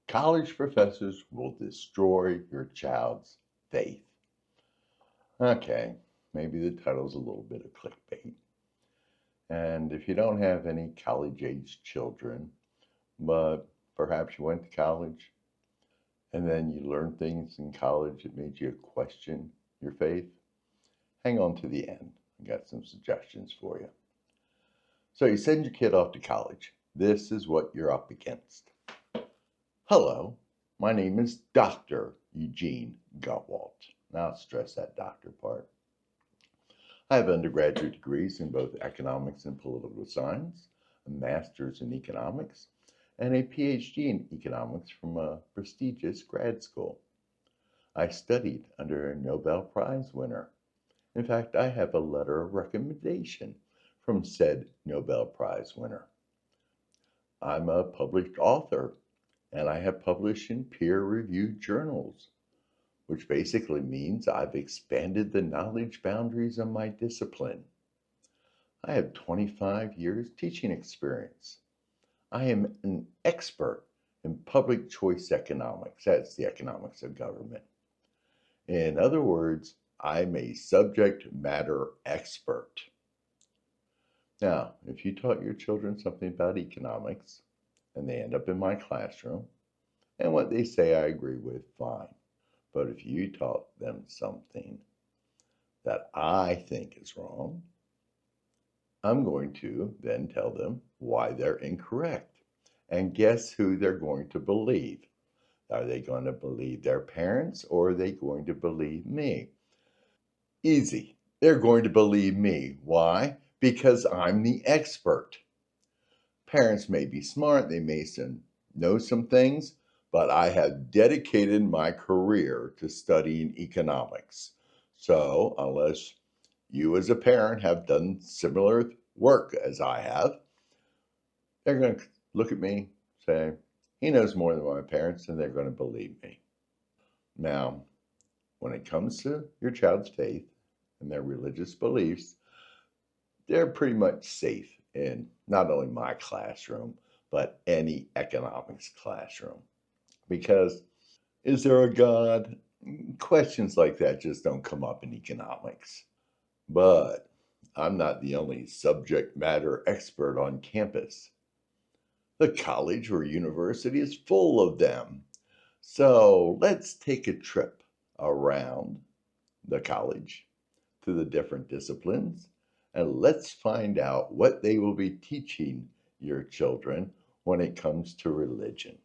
College professors will destroy your child's faith. Okay, maybe the title's a little bit of clickbait. And if you don't have any college-age children, but perhaps you went to college and then you learned things in college that made you question your faith, hang on to the end. I got some suggestions for you. So you send your kid off to college. This is what you're up against. Hello, my name is Dr. Eugene Gutwalt. Now stress that doctor part. I have undergraduate degrees in both economics and political science, a master's in economics, and a PhD in economics from a prestigious grad school. I studied under a Nobel Prize winner. In fact, I have a letter of recommendation from said Nobel Prize winner. I'm a published author, and I have published in peer-reviewed journals, which basically means I've expanded the knowledge boundaries of my discipline. I have 25 years teaching experience. I am an expert in public choice economics. That's the economics of government. In other words, I'm a subject matter expert. Now, if you taught your children something about economics and they end up in my classroom, and what they say I agree with, fine. But if you taught them something that I think is wrong, I'm going to then tell them why they're incorrect. And guess who they're going to believe? Are they going to believe their parents or are they going to believe me? Easy. They're going to believe me. Why? Because I'm the expert. Parents may be smart, they may know some things, but I have dedicated my career to studying economics. So, unless you as a parent have done similar work as I have, they're going to look at me, say, he knows more than my parents, and they're going to believe me. Now, when it comes to your child's faith and their religious beliefs, they're pretty much safe in not only my classroom, but any economics classroom. Because is there a God? Questions like that just don't come up in economics. But I'm not the only subject matter expert on campus. The college or university is full of them. So let's take a trip around the college to the different disciplines and let's find out what they will be teaching your children when it comes to religion.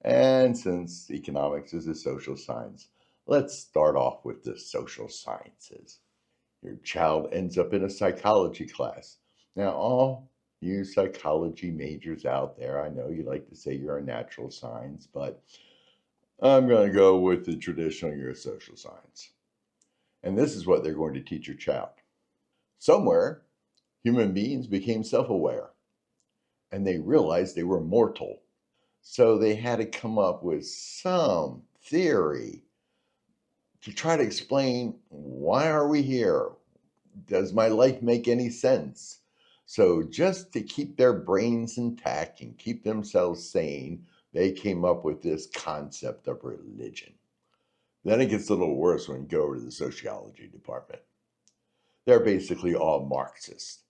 And since economics is a social science, let's start off with the social sciences. Your child ends up in a psychology class. Now, all you psychology majors out there, I know you like to say you're a natural science, but I'm going to go with the traditional you're a social science. And this is what they're going to teach your child. Somewhere, human beings became self-aware and they realized they were mortal. So they had to come up with some theory to try to explain, why are we here? Does my life make any sense? So just to keep their brains intact and keep themselves sane, they came up with this concept of religion. Then it gets a little worse when you go over to the sociology department. They're basically all Marxists.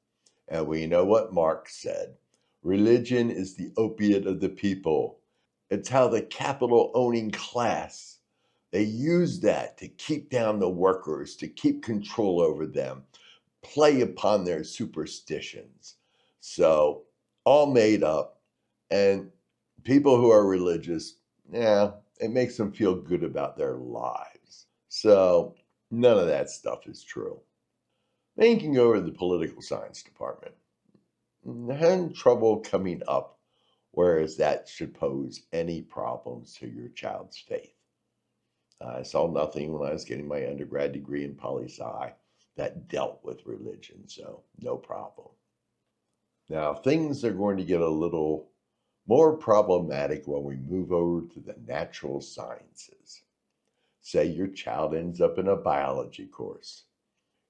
And we know what Marx said. Religion is the opiate of the people. It's how the capital owning class, they use that to keep down the workers, to keep control over them, play upon their superstitions. So all made up. And people who are religious, yeah, it makes them feel good about their lives. So none of that stuff is true. Then you can go over to the political science department. Having trouble coming up, whereas that should pose any problems to your child's faith. I saw nothing when I was getting my undergrad degree in poli-sci that dealt with religion, so no problem. Now, things are going to get a little more problematic when we move over to the natural sciences. Say your child ends up in a biology course.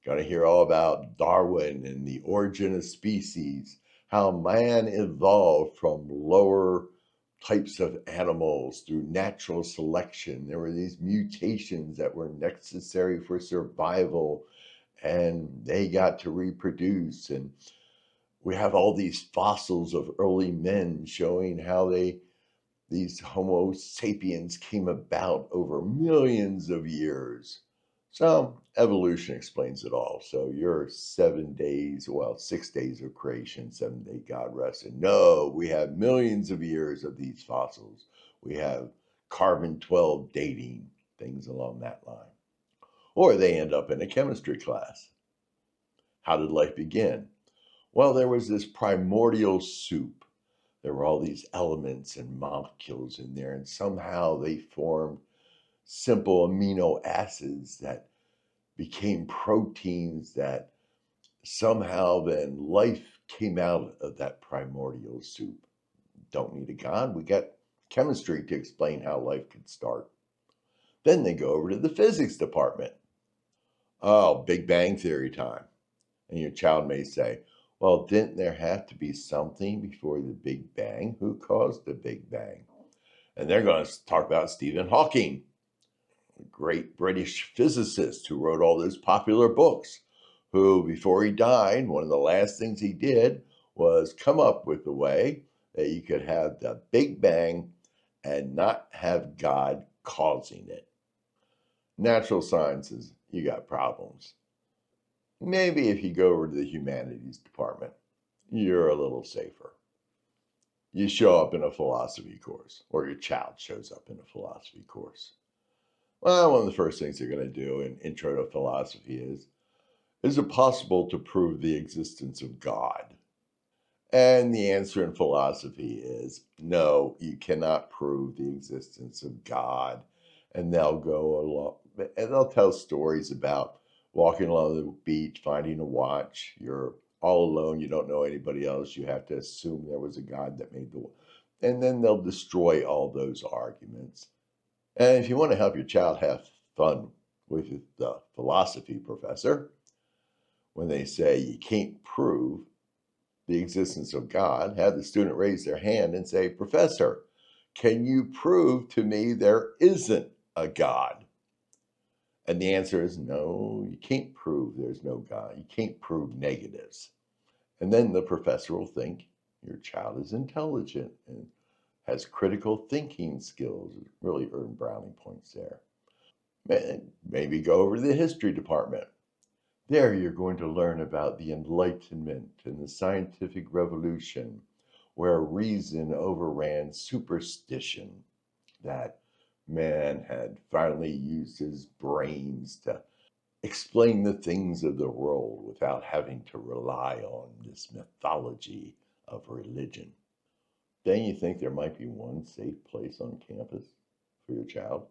Going to hear all about Darwin and the origin of species, how man evolved from lower types of animals through natural selection. There were these mutations that were necessary for survival, and they got to reproduce. And we have all these fossils of early men showing how these Homo sapiens came about over millions of years. So evolution explains it all. So your 7 days, well, 6 days of creation, 7 day God rested. No, we have millions of years of these fossils. We have carbon 12 dating, things along that line. Or they end up in a chemistry class. How did life begin? Well, there was this primordial soup. There were all these elements and molecules in there, and somehow they formed simple amino acids that became proteins that somehow then life came out of that primordial soup. Don't need a God. We got chemistry to explain how life could start. Then they go over to the physics department. Oh, Big Bang Theory time. And your child may say, well, didn't there have to be something before the Big Bang? Who caused the Big Bang? And they're going to talk about Stephen Hawking, a great British physicist who wrote all those popular books, who, before he died, one of the last things he did was come up with a way that you could have the Big Bang and not have God causing it. Natural sciences, you got problems. Maybe if you go over to the humanities department, you're a little safer. You show up in a philosophy course, or your child shows up in a philosophy course. Well, one of the first things they're going to do in Intro to Philosophy is it possible to prove the existence of God? And the answer in philosophy is no, you cannot prove the existence of God. And they'll go along and they'll tell stories about walking along the beach, finding a watch. You're all alone. You don't know anybody else. You have to assume there was a God that made the world. And then they'll destroy all those arguments. And if you want to help your child have fun with the philosophy professor, when they say you can't prove the existence of God, have the student raise their hand and say, Professor, can you prove to me there isn't a God? And the answer is no, you can't prove there's no God. You can't prove negatives. And then the professor will think your child is intelligent and has critical thinking skills. Really earn brownie points there. Maybe go over to the history department. There you're going to learn about the Enlightenment and the scientific revolution, where reason overran superstition, that man had finally used his brains to explain the things of the world without having to rely on this mythology of religion. Then you think there might be one safe place on campus for your child?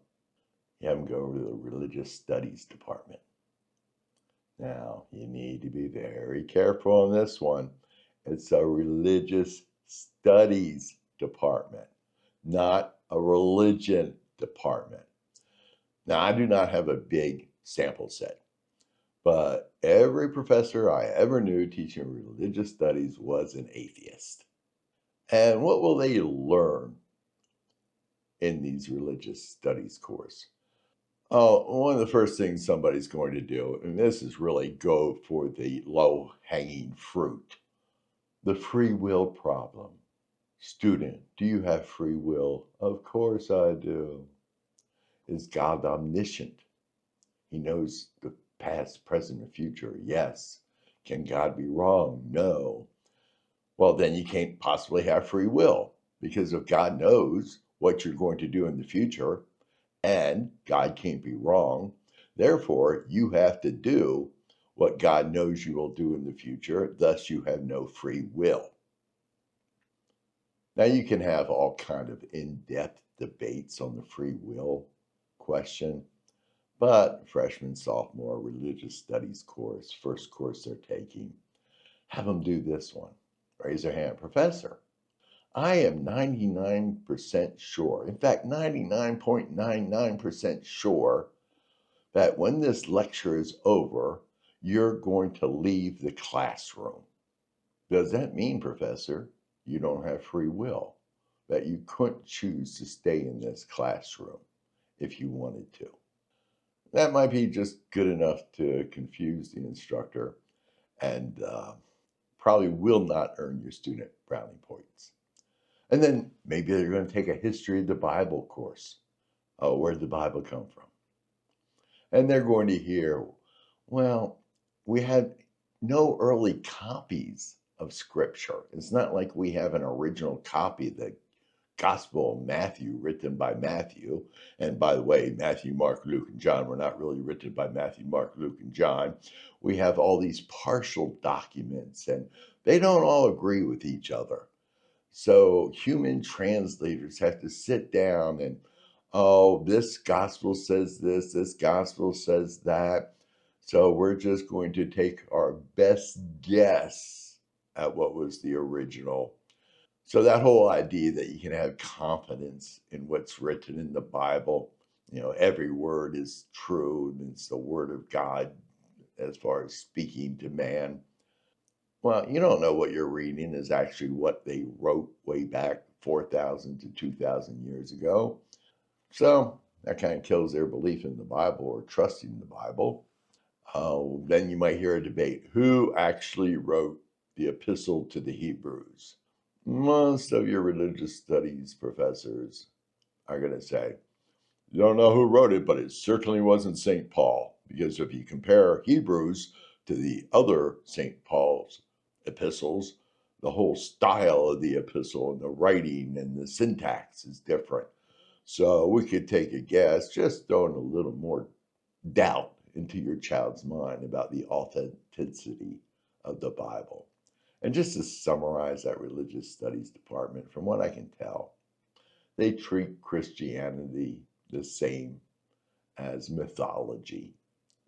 You have them go over to the religious studies department. Now, you need to be very careful on this one. It's a religious studies department, not a religion department. Now, I do not have a big sample set, but every professor I ever knew teaching religious studies was an atheist. And what will they learn in these religious studies course? Oh, one of the first things somebody's going to do, and this is really go for the low hanging fruit, the free will problem. Student, do you have free will? Of course I do. Is God omniscient? He knows the past, present, and future. Yes. Can God be wrong? No. Well, then you can't possibly have free will, because if God knows what you're going to do in the future, and God can't be wrong, therefore you have to do what God knows you will do in the future, thus you have no free will. Now you can have all kind of in-depth debates on the free will question, but freshman, sophomore religious studies course, first course they're taking, have them do this one. Raise their hand. Professor, I am 99% sure, in fact, 99.99% sure that when this lecture is over, you're going to leave the classroom. Does that mean, Professor, you don't have free will? that you couldn't choose to stay in this classroom if you wanted to. That might be just good enough to confuse the instructor and probably will not earn your student brownie points. And then maybe they're going to take a history of the Bible course. Oh, where did the Bible come from? And they're going to hear, well, we had no early copies of Scripture. It's not like we have an original copy of the Gospel of Matthew written by Matthew. And by the way, Matthew, Mark, Luke, and John were not really written by Matthew, Mark, Luke, and John. We have all these partial documents, and they don't all agree with each other. So human translators have to sit down and, oh, this gospel says this gospel says that. So we're just going to take our best guess at what was the original. So that whole idea that you can have confidence in what's written in the Bible, every word is true and it's the word of God as far as speaking to man. Well, you don't know what you're reading is actually what they wrote way back 4,000 to 2,000 years ago. So that kind of kills their belief in the Bible or trusting the Bible. Then you might hear a debate who actually wrote the epistle to the Hebrews? Most of your religious studies professors are going to say, you don't know who wrote it, but it certainly wasn't St. Paul. Because if you compare Hebrews to the other St. Paul's epistles, the whole style of the epistle and the writing and the syntax is different. So we could take a guess, just throwing a little more doubt into your child's mind about the authenticity of the Bible. And just to summarize that religious studies department, from what I can tell, they treat Christianity the same as mythology.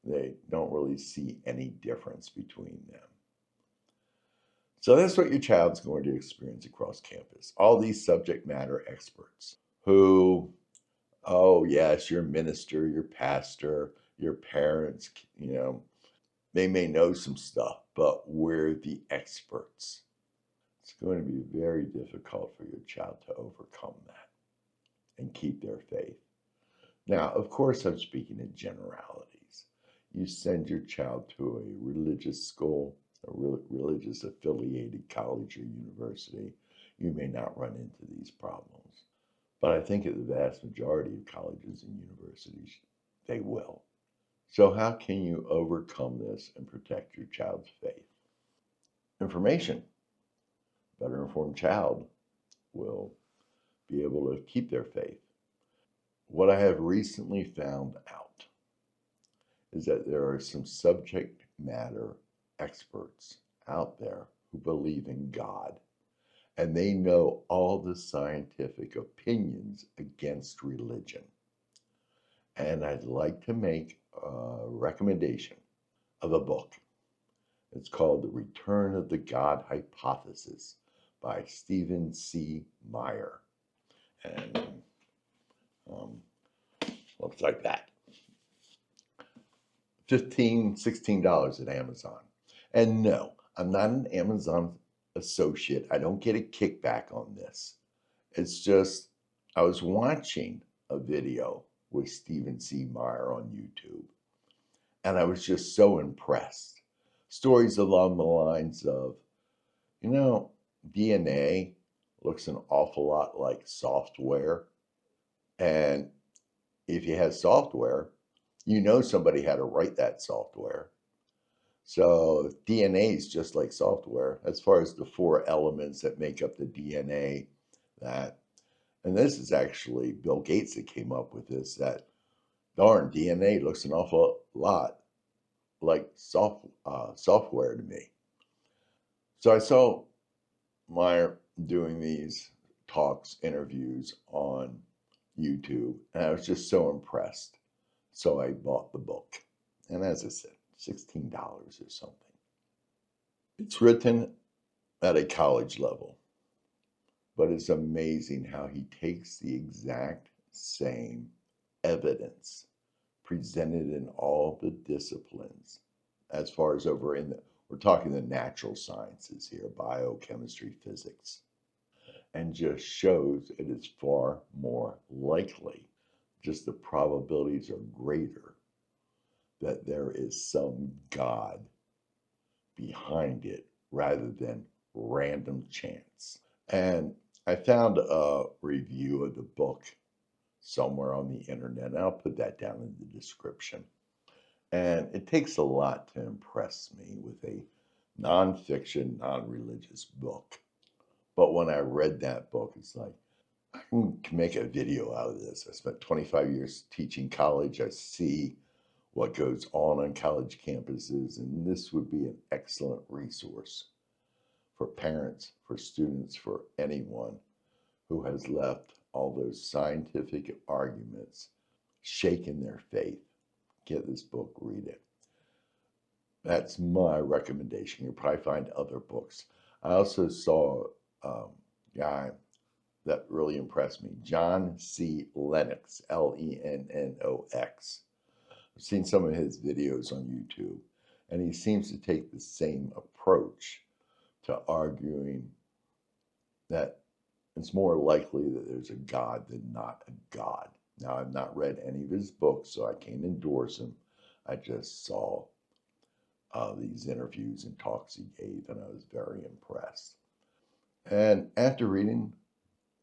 They don't really see any difference between them. So that's what your child's going to experience across campus. All these subject matter experts who, oh, yes, your minister, your pastor, your parents, they may know some stuff, but we're the experts. It's going to be very difficult for your child to overcome that and keep their faith. Now, of course, I'm speaking in generalities. You send your child to a religious school, a religious affiliated college or university, you may not run into these problems. But I think at the vast majority of colleges and universities, they will. So how can you overcome this and protect your child's faith? Information. Better informed child will be able to keep their faith. What I have recently found out is that there are some subject matter experts out there who believe in God, and they know all the scientific opinions against religion. And I'd like to make a recommendation of a book. It's called The Return of the God Hypothesis by Stephen C. Meyer. And looks like that. $16 at Amazon. And no, I'm not an Amazon associate. I don't get a kickback on this. It's just, I was watching a video with Stephen C. Meyer on YouTube, and I was just so impressed. Stories along the lines of, DNA looks an awful lot like software. And if you have software, somebody had to write that software. So DNA is just like software as far as the 4 elements that make up the DNA. And this is actually Bill Gates that came up with this, that darn DNA looks an awful lot like software to me. So I saw Meyer doing these talks, interviews on YouTube, and I was just so impressed. So I bought the book. And as I said, $16 or something. It's written at a college level, but it's amazing how he takes the exact same evidence presented in all the disciplines as far as we're talking the natural sciences here, biochemistry, physics. and just shows it is far more likely, just the probabilities are greater, that there is some God behind it rather than random chance. And I found a review of the book somewhere on the internet, and I'll put that down in the description. And it takes a lot to impress me with a nonfiction, non-religious book. But when I read that book, it's like, I can make a video out of this. I spent 25 years teaching college. I see what goes on college campuses, and this would be an excellent resource for parents, for students, for anyone who has left all those scientific arguments shaken their faith. Get this book, read it. That's my recommendation. You'll probably find other books. I also saw a guy that really impressed me, John C. Lennox, Lennox. I've seen some of his videos on YouTube, and he seems to take the same approach to arguing that it's more likely that there's a God than not a God. Now, I've not read any of his books, so I can't endorse him. I just saw these interviews and talks he gave, and I was very impressed. And after reading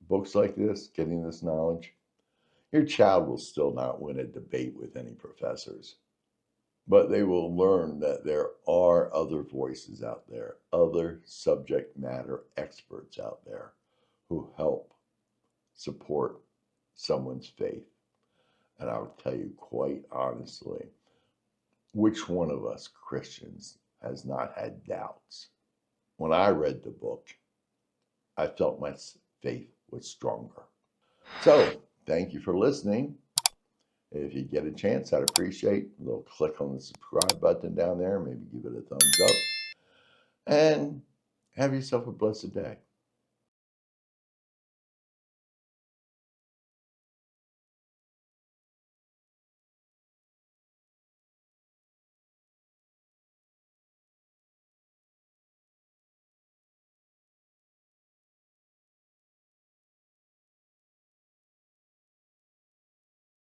books like this, getting this knowledge, your child will still not win a debate with any professors, but they will learn that there are other voices out there, other subject matter experts out there who help support someone's faith. And I'll tell you quite honestly, which one of us Christians has not had doubts? When I read the book, I felt my faith was stronger. So, thank you for listening. If you get a chance, I'd appreciate a little click on the subscribe button down there, maybe give it a thumbs up, and have yourself a blessed day.